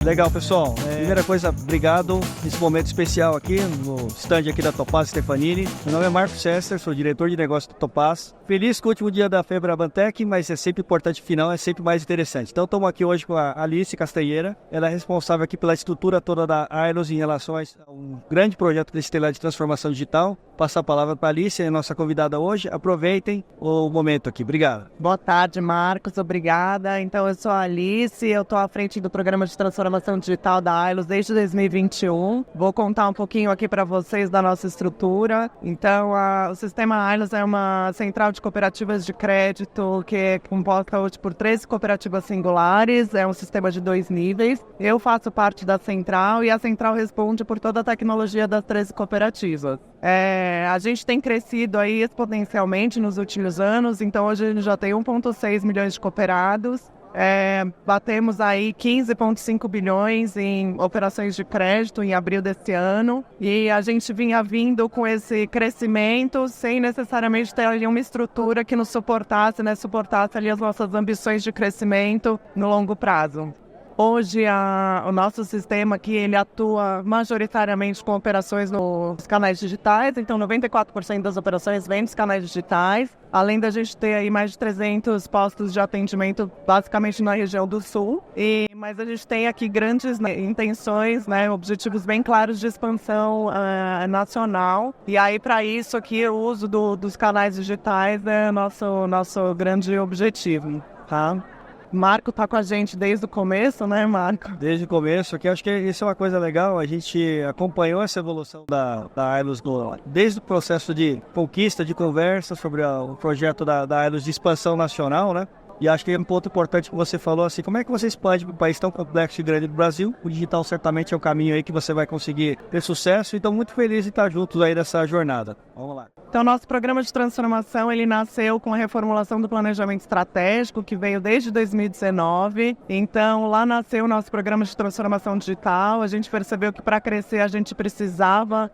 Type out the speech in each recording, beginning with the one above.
Legal, pessoal. Primeira coisa, obrigado nesse momento especial aqui no stand aqui da Topaz Stefanini. Meu nome é Marco Chester, sou diretor de negócio da Topaz. Feliz com o último dia da Febrabantec, mas é sempre importante, o final é sempre mais interessante. Então estamos aqui hoje com a Alice Castanheira. Ela é responsável aqui pela estrutura toda da Ailos em relação a um grande projeto desse Estelar de transformação digital. Passar a palavra para a Alice, a nossa convidada hoje. Aproveitem o momento aqui. Obrigado. Boa tarde, Marcos. Obrigada. Então, eu sou a Alice, eu estou à frente do programa de transformação digital da Ailos desde 2021. Vou contar um pouquinho aqui para vocês da nossa estrutura. Então, o sistema Ailos é uma central de cooperativas de crédito que é composta hoje por 13 cooperativas singulares. É um sistema de 2 níveis. Eu faço parte da central e a central responde por toda a tecnologia das 13 cooperativas. A gente tem crescido aí exponencialmente nos últimos anos, então hoje a gente já tem 1,6 milhões de cooperados. Batemos aí 15,5 bilhões em operações de crédito em abril desse ano e a gente vinha vindo com esse crescimento sem necessariamente ter ali uma estrutura que nos suportasse ali as nossas ambições de crescimento no longo prazo. Hoje, o nosso sistema aqui, ele atua majoritariamente com operações nos canais digitais, então 94% das operações vêm dos canais digitais, além da gente ter aí mais de 300 postos de atendimento, basicamente na região do Sul, mas a gente tem aqui grandes intenções, objetivos bem claros de expansão nacional, e aí para isso aqui o uso dos canais digitais é nosso grande objetivo, tá? Marco está com a gente desde o começo, né, Marco? Desde o começo, que acho que isso é uma coisa legal, a gente acompanhou essa evolução da Ailos desde o processo de conquista, de conversa sobre o projeto da Ailos de expansão nacional, né? E acho que é um ponto importante que você falou, assim, como é que você expande para um país tão complexo e grande do Brasil? O digital certamente é o caminho aí que você vai conseguir ter sucesso, então muito feliz de estar juntos aí nessa jornada. Vamos lá. Então, nosso programa de transformação, ele nasceu com a reformulação do planejamento estratégico, que veio desde 2019. Então, lá nasceu o nosso programa de transformação digital. A gente percebeu que para crescer a gente precisava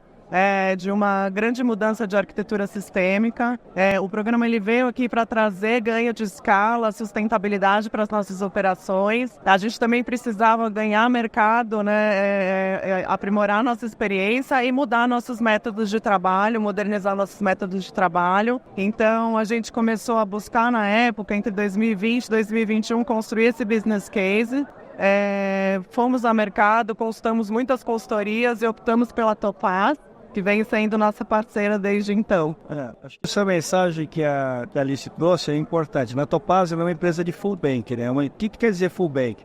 de uma grande mudança de arquitetura sistêmica. O programa ele veio aqui para trazer ganho de escala, sustentabilidade para as nossas operações. A gente também precisava ganhar mercado, aprimorar nossa experiência e mudar nossos métodos de trabalho, modernizar nossos métodos de trabalho. Então, a gente começou a buscar na época, entre 2020 e 2021, construir esse business case. Fomos ao mercado, consultamos muitas consultorias e optamos pela Topaz, que vem sendo nossa parceira desde então. Acho que essa mensagem que a Alice trouxe é importante. Na Topaz é uma empresa de full bank, né? O que quer dizer full bank?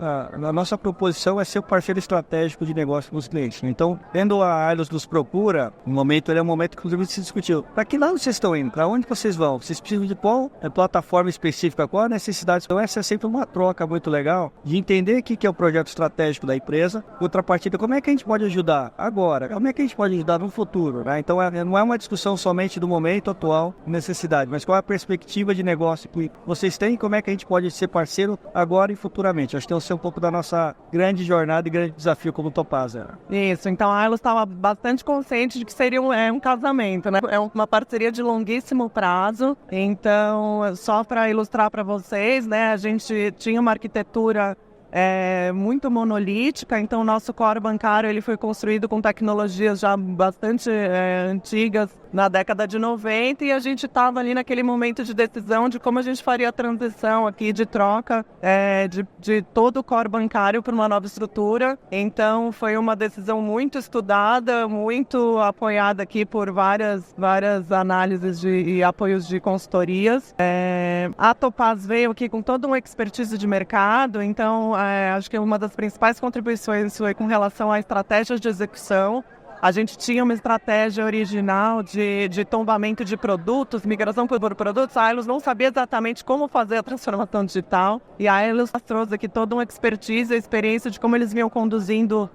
A nossa proposição é ser o parceiro estratégico de negócio com os clientes, né? Então, tendo a Ailos nos procura, o momento é um momento que inclusive se discutiu. Para que lado vocês estão indo? Para onde vocês vão? Vocês precisam de qual plataforma específica? Qual a necessidade? Então, essa é sempre uma troca muito legal de entender o que é o projeto estratégico da empresa. Contrapartida, como é que a gente pode ajudar agora? Como é que a gente pode ajudar no futuro, né? Então não é uma discussão somente do momento atual, necessidade, mas qual é a perspectiva de negócio que vocês têm e como é que a gente pode ser parceiro agora e futuramente. Acho que esse é um pouco da nossa grande jornada e grande desafio como Topaz. Isso, então a Ailos estava bastante consciente de que seria um casamento, né? É uma parceria de longuíssimo prazo. Então, só para ilustrar para vocês, né? A gente tinha uma arquitetura muito monolítica, então o nosso core bancário ele foi construído com tecnologias já bastante antigas na década de 90 e a gente estava ali naquele momento de decisão de como a gente faria a transição aqui de troca de todo o core bancário para uma nova estrutura. Então foi uma decisão muito estudada, muito apoiada aqui por várias análises e apoios de consultorias. A Topaz veio aqui com toda uma expertise de mercado, então acho que uma das principais contribuições foi com relação a estratégias de execução. A gente tinha uma estratégia original de tombamento de produtos, migração por produtos. A Ailos não sabia exatamente como fazer a transformação digital. E a Ailos trouxe aqui toda uma expertise, a experiência de como eles vinham conduzindo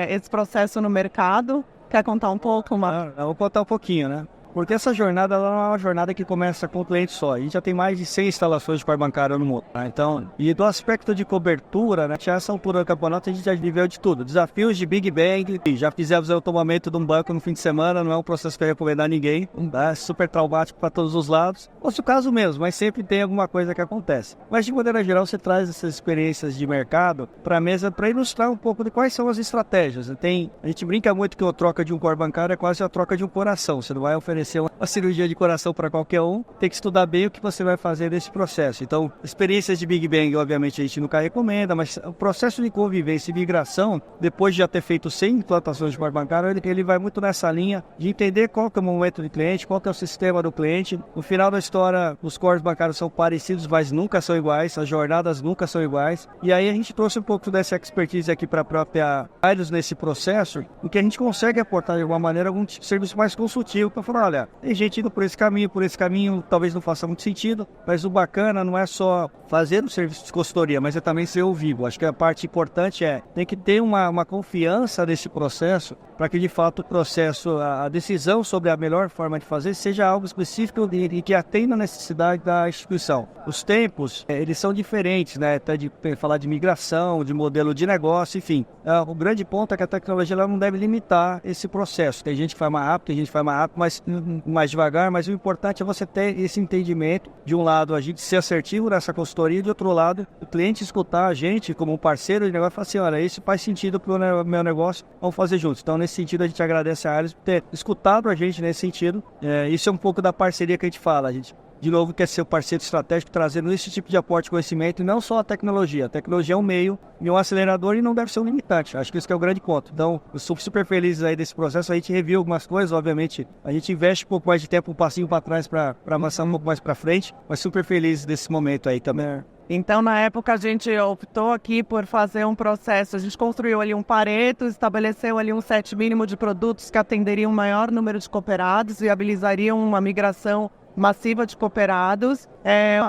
esse processo no mercado. Quer contar um pouco, Marco? Eu vou contar um pouquinho, né? Porque essa jornada ela não é uma jornada que começa com o cliente só. A gente já tem mais de 100 instalações de core bancário no mundo. Tá? Então, e do aspecto de cobertura, né? A essa altura do campeonato a gente já viveu de tudo. Desafios de Big Bang, já fizemos o tomamento de um banco no fim de semana, não é um processo que eu recomendo a ninguém. É super traumático para todos os lados. Fosse o caso mesmo, mas sempre tem alguma coisa que acontece. Mas de maneira geral, você traz essas experiências de mercado para a mesa para ilustrar um pouco de quais são as estratégias. A gente brinca muito que a troca de um core bancário é quase a troca de um coração. Você não vai oferecer uma cirurgia de coração para qualquer um, tem que estudar bem o que você vai fazer nesse processo. Então, experiências de Big Bang, obviamente, a gente nunca recomenda, mas o processo de convivência e migração, depois de já ter feito 100 implantações de core bancário, ele vai muito nessa linha de entender qual que é o momento do cliente, qual que é o sistema do cliente. No final da história, os cores bancários são parecidos, mas nunca são iguais, as jornadas nunca são iguais. E aí a gente trouxe um pouco dessa expertise aqui para a própria Ailos nesse processo, em que a gente consegue aportar de alguma maneira algum serviço mais consultivo para falar, olha, tem gente indo por esse caminho talvez não faça muito sentido, mas o bacana não é só fazer o serviço de consultoria, mas é também ser ouvido. Acho que a parte importante tem que ter uma confiança nesse processo para que de fato o processo, a decisão sobre a melhor forma de fazer seja algo específico e que atenda a necessidade da instituição. Os tempos, eles são diferentes, né? Até de falar de migração, de modelo de negócio, enfim. O grande ponto é que a tecnologia ela não deve limitar esse processo. Tem gente que faz mais rápido, tem gente que faz mais rápido, mas mais devagar, mas o importante é você ter esse entendimento. De um lado, a gente ser assertivo nessa consultoria, de outro lado, o cliente escutar a gente como um parceiro de negócio e falar assim, olha, isso faz sentido para o meu negócio, vamos fazer juntos. Então, nesse sentido, a gente agradece a Ailos por ter escutado a gente nesse sentido. Isso é um pouco da parceria que a gente fala. A gente, de novo, quer ser o parceiro estratégico, trazendo esse tipo de aporte de conhecimento, e não só a tecnologia. A tecnologia é um meio e um acelerador e não deve ser um limitante. Acho que esse que é o grande ponto. Então, eu sou super feliz aí desse processo. A gente reviu algumas coisas, obviamente. A gente investe um pouco mais de tempo, um passinho para trás para avançar um pouco mais para frente, mas super feliz desse momento aí também. Então, na época, a gente optou aqui por fazer um processo. A gente construiu ali um Pareto, estabeleceu ali um set mínimo de produtos que atenderiam um maior número de cooperados, viabilizariam uma migração massiva de cooperados.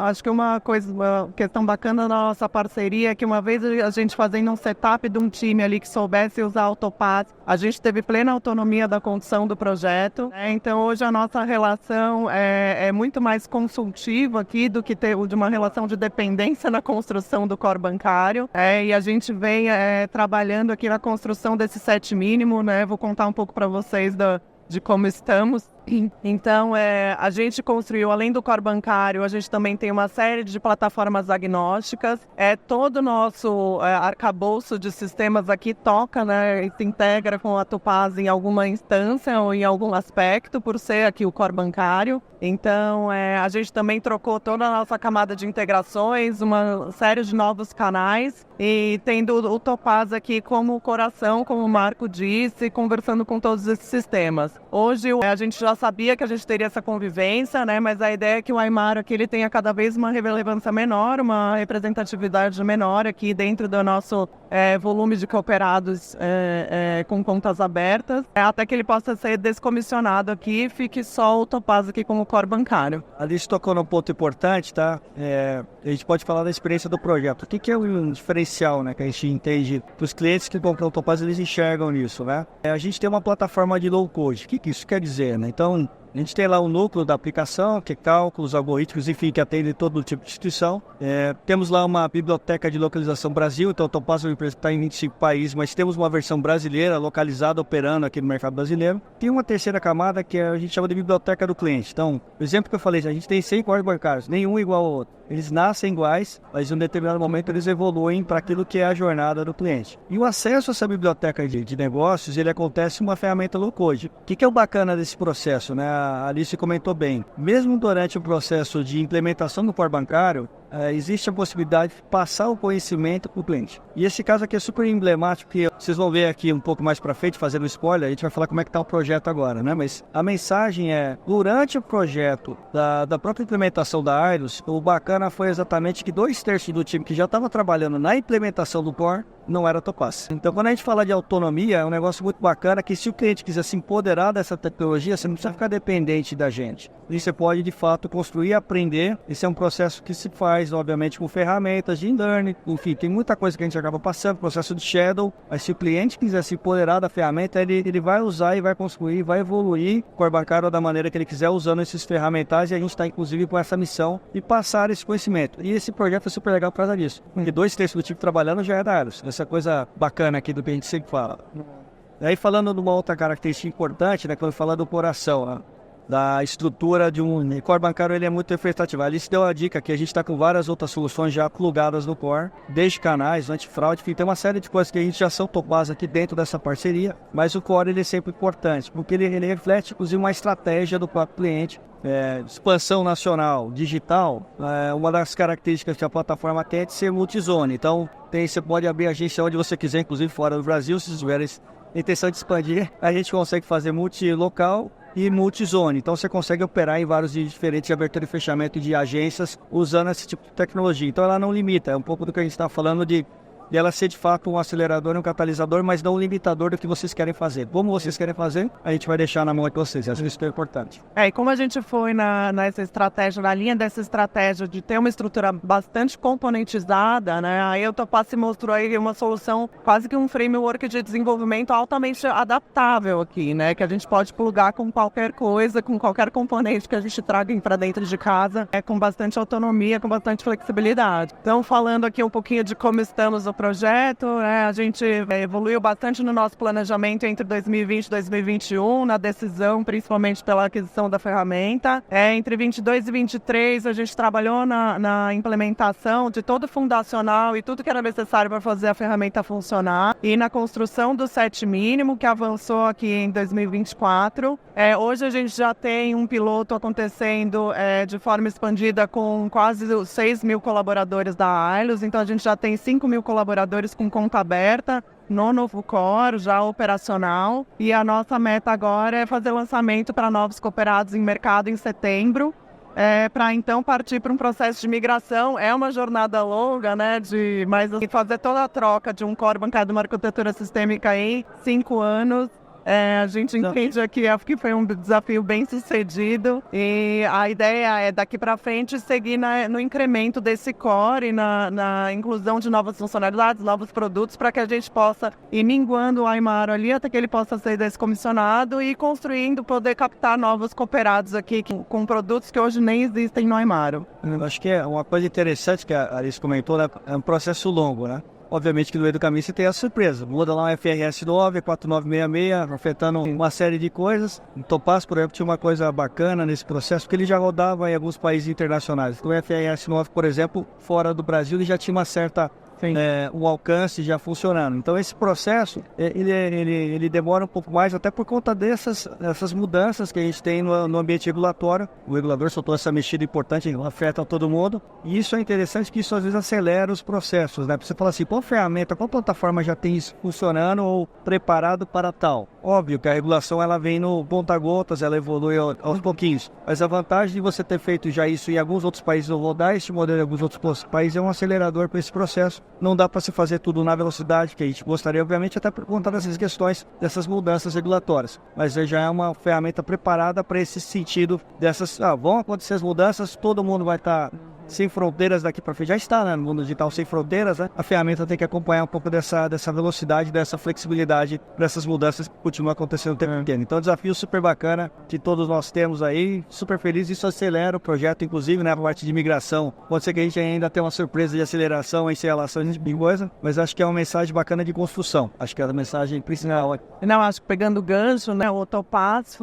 Acho que uma questão bacana da nossa parceria é que uma vez a gente fazendo um setup de um time ali que soubesse usar AutoPAS, a gente teve plena autonomia da condução do projeto. Então hoje a nossa relação é muito mais consultiva aqui do que ter de uma relação de dependência na construção do core bancário. E a gente vem trabalhando aqui na construção desse set mínimo, né? Vou contar um pouco para vocês de como estamos. Então, a gente construiu, além do core bancário, a gente também tem uma série de plataformas agnósticas. Todo o nosso arcabouço de sistemas aqui toca, né, e se integra com a Topaz em alguma instância ou em algum aspecto, por ser aqui o core bancário. Então, a gente também trocou toda a nossa camada de integrações, uma série de novos canais, e tendo o Topaz aqui como coração, como o Marco disse, conversando com todos esses sistemas. Hoje, a gente já sabia que a gente teria essa convivência, né? Mas a ideia é que o Aymaro aqui ele tenha cada vez uma relevância menor, uma representatividade menor aqui dentro do nosso volume de cooperados com contas abertas, até que ele possa ser descomissionado aqui e fique só o Topaz aqui como core bancário. Alice tocou num ponto importante, tá? A gente pode falar da experiência do projeto. O que é o diferencial, né? Que a gente entende para os clientes que compram o Topaz, eles enxergam nisso, né? A gente tem uma plataforma de low code. O que isso quer dizer, né? Então, a gente tem lá o núcleo da aplicação, que é cálculos, algoritmos, enfim, que atende todo tipo de instituição. Temos lá uma biblioteca de localização Brasil, então o Topaz é uma empresa que está em 25 países, mas temos uma versão brasileira, localizada, operando aqui no mercado brasileiro. Tem uma terceira camada que a gente chama de biblioteca do cliente. Então, o exemplo que eu falei, a gente tem 100 cores bancários, nenhum igual ao outro. Eles nascem iguais, mas em um determinado momento eles evoluem para aquilo que é a jornada do cliente. E o acesso a essa biblioteca de negócios, ele acontece em uma ferramenta low code. O que é o bacana desse processo, né? A Alice comentou bem. Mesmo durante o processo de implementação do core bancário, existe a possibilidade de passar o conhecimento para o cliente. E esse caso aqui é super emblemático, porque vocês vão ver aqui um pouco mais para frente, fazendo spoiler, a gente vai falar como é que está o projeto agora, né? Mas a mensagem é, durante o projeto da própria implementação da Ailos, o bacana foi exatamente que 2/3 do time que já estava trabalhando na implementação do core não era Topaz. Então, quando a gente fala de autonomia, é um negócio muito bacana que se o cliente quiser se empoderar dessa tecnologia, você não precisa ficar dependente da gente. E você pode, de fato, construir e aprender. Esse é um processo que se faz, obviamente, com ferramentas de e-learning. Enfim, tem muita coisa que a gente acaba passando, processo de shadow. Mas se o cliente quiser se empoderar da ferramenta, ele vai usar e vai construir, vai evoluir o core bancário da maneira que ele quiser, usando esses ferramentais. E a gente está, inclusive, com essa missão de passar esse conhecimento. E esse projeto é super legal por causa disso. Porque 2/3 do time trabalhando já é da Aeros. Essa coisa bacana aqui do que a gente sempre fala. Aí falando de uma outra característica importante, né, quando fala do coração, né, da estrutura de um core bancário, ele é muito efetivo. Ali se deu a dica que a gente está com várias outras soluções já plugadas no core, desde canais, antifraude, enfim, tem uma série de coisas que a gente já são Topaz aqui dentro dessa parceria, mas o core ele é sempre importante, porque ele reflete, inclusive, uma estratégia do próprio cliente. Expansão nacional, digital, uma das características que a plataforma tem é de ser multizone. Então, você pode abrir a agência onde você quiser, inclusive fora do Brasil, se tiverem intenção de expandir, a gente consegue fazer multilocal e multizone. Então, você consegue operar em vários diferentes de abertura e fechamento de agências usando esse tipo de tecnologia. Então, ela não limita, é um pouco do que a gente está falando de ela ser de fato um acelerador e um catalisador, mas não um limitador do que vocês querem fazer. Como vocês querem fazer, a gente vai deixar na mão de vocês. Acho que isso é importante. E como a gente foi nessa estratégia, na linha dessa estratégia de ter uma estrutura bastante componentizada, né? Aí o Topaz se mostrou aí uma solução, quase que um framework de desenvolvimento altamente adaptável aqui, né? Que a gente pode plugar com qualquer coisa, com qualquer componente que a gente traga para dentro de casa, com bastante autonomia, com bastante flexibilidade. Então, falando aqui um pouquinho de como estamos no projeto, a gente evoluiu bastante no nosso planejamento entre 2020 e 2021, na decisão, principalmente pela aquisição da ferramenta. Entre 22 e 23, a gente trabalhou na implementação de todo o fundacional e tudo que era necessário para fazer a ferramenta funcionar, e na construção do set mínimo, que avançou aqui em 2024. Hoje a gente já tem um piloto acontecendo de forma expandida com quase 6 mil colaboradores da Aelos, então a gente já tem 5 mil colaboradores com conta aberta no novo core, já operacional, e a nossa meta agora é fazer lançamento para novos cooperados em mercado em setembro, para então partir para um processo de migração. É uma jornada longa, né, mas fazer toda a troca de um core bancário de uma arquitetura sistêmica em 5 anos. A gente entende aqui que foi um desafio bem sucedido, e a ideia é daqui para frente seguir no incremento desse core, na inclusão de novas funcionalidades, novos produtos, para que a gente possa ir minguando o Aimaro ali até que ele possa ser descomissionado e construindo, poder captar novos cooperados aqui com produtos que hoje nem existem no Aimaro. Eu acho que é uma coisa interessante que a Alice comentou, né? É um processo longo, né? Obviamente que no meio do caminho você tem a surpresa. Muda lá o FRS 9, 4966, afetando uma série de coisas. O Topaz, por exemplo, tinha uma coisa bacana nesse processo, porque ele já rodava em alguns países internacionais. Então, o FRS 9, por exemplo, fora do Brasil, ele já tinha uma certa um alcance já funcionando. Então esse processo ele demora um pouco mais, até por conta dessas mudanças que a gente tem no ambiente regulatório. O regulador soltou essa mexida importante, afeta todo mundo, e isso é interessante, que isso às vezes acelera os processos, né? Você fala assim, qual ferramenta, qual plataforma já tem isso funcionando ou preparado para tal? Óbvio que a regulação ela vem no conta-gotas, ela evolui aos pouquinhos, mas a vantagem de você ter feito já isso em alguns outros países, ou rodar esse modelo em alguns outros países, é um acelerador para esse processo. Não dá para se fazer tudo na velocidade que a gente gostaria, obviamente, até por conta dessas questões, dessas mudanças regulatórias. Mas já é uma ferramenta preparada para esse sentido dessas... vão acontecer as mudanças, todo mundo vai estar sem fronteiras daqui para frente. Já está, né, no mundo digital sem fronteiras, né? A ferramenta tem que acompanhar um pouco dessa velocidade, dessa flexibilidade, dessas mudanças que continuam acontecendo o tempo inteiro. Então, desafio super bacana que todos nós temos aí, super feliz. Isso acelera o projeto, inclusive, né, a parte de migração. Pode ser que a gente ainda tenha uma surpresa de aceleração em relação de coisa, mas acho que é uma mensagem bacana de construção. Acho que é a mensagem principal. Não, acho que pegando o gancho, né, o Topaz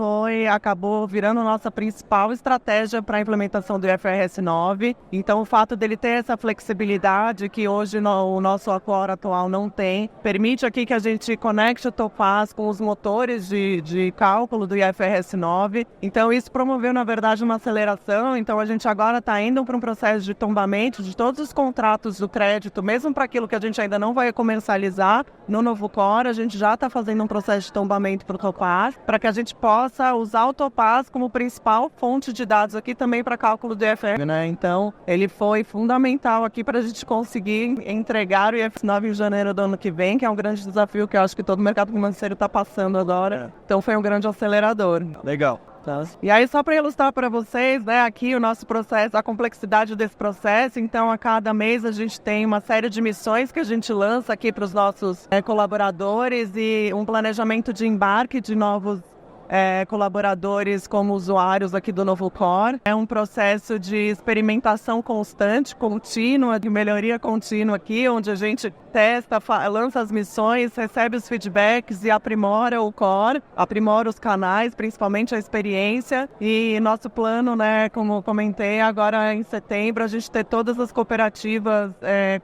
acabou virando nossa principal estratégia para a implementação do IFRS 9. Então, o fato dele ter essa flexibilidade que hoje o nosso core atual não tem, permite aqui que a gente conecte o Topaz com os motores de cálculo do IFRS 9. Então, isso promoveu, na verdade, uma aceleração. Então, a gente agora está indo para um processo de tombamento de todos os contratos do crédito, mesmo para aquilo que a gente ainda não vai comercializar no novo core, a gente já está fazendo um processo de tombamento para o Topaz, para que a gente possa usar o Topaz como principal fonte de dados aqui também para cálculo do IFRS, né? Então, ele foi fundamental aqui para a gente conseguir entregar o IF9 em janeiro do ano que vem, que é um grande desafio que eu acho que todo o mercado financeiro está passando agora. Então foi um grande acelerador. Legal. E aí, só para ilustrar para vocês, né, aqui o nosso processo, a complexidade desse processo. Então, a cada mês a gente tem uma série de missões que a gente lança aqui para os nossos colaboradores e um planejamento de embarque de novos colaboradores como usuários aqui do Novo Core. É um processo de experimentação constante, contínua, de melhoria contínua aqui, onde a gente testa, lança as missões, recebe os feedbacks e aprimora o core, aprimora os canais, principalmente a experiência. E nosso plano, né, como comentei, agora em setembro, a gente ter todas as cooperativas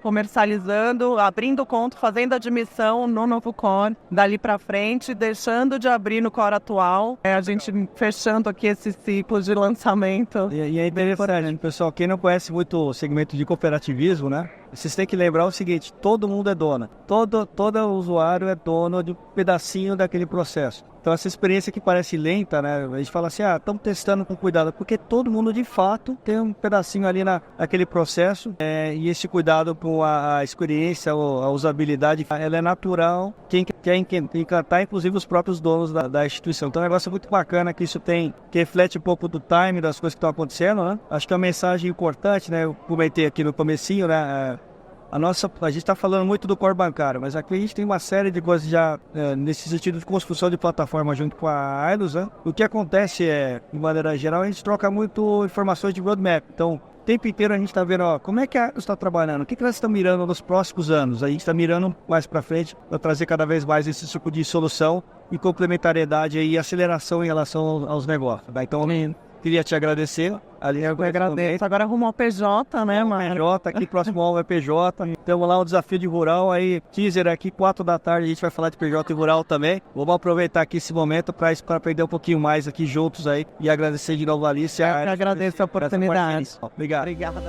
comercializando, abrindo conta, fazendo admissão no Novo Core, dali para frente, deixando de abrir no core atual, a gente fechando aqui esse ciclo de lançamento. E é interessante, pessoal, quem não conhece muito o segmento de cooperativismo, né? Vocês têm que lembrar o seguinte, todo mundo é dono. Todo usuário é dono de um pedacinho daquele processo. Então essa experiência que parece lenta, né? A gente fala assim, estamos testando com cuidado, porque todo mundo de fato tem um pedacinho ali naquele processo. E esse cuidado com a experiência, a usabilidade, ela é natural. Quem quer encantar, inclusive os próprios donos da instituição. Então é um negócio muito bacana que isso que reflete um pouco do time das coisas que estão acontecendo, né? Acho que é uma mensagem importante, né? Eu comentei aqui no comecinho, né? A gente está falando muito do core bancário, mas aqui a gente tem uma série de coisas já nesse sentido de construção de plataforma junto com a Ailus, né? O que acontece de maneira geral, a gente troca muito informações de roadmap. Então, o tempo inteiro a gente está vendo, como é que a Ailus está trabalhando, o que nós estamos mirando nos próximos anos. A gente está mirando mais para frente para trazer cada vez mais esse tipo de solução e complementariedade e aceleração em relação aos negócios. Tá? Então, queria te agradecer. Eu agradeço. Agora rumo ao PJ, né, Mário? PJ, aqui próximo ao é PJ. Temos lá um desafio de rural, aí teaser aqui, 4 da tarde, a gente vai falar de PJ e rural também. Vamos aproveitar aqui esse momento para aprender um pouquinho mais aqui juntos aí. E agradecer de novo a Alice. Eu agradeço a oportunidade. Obrigado. Obrigada.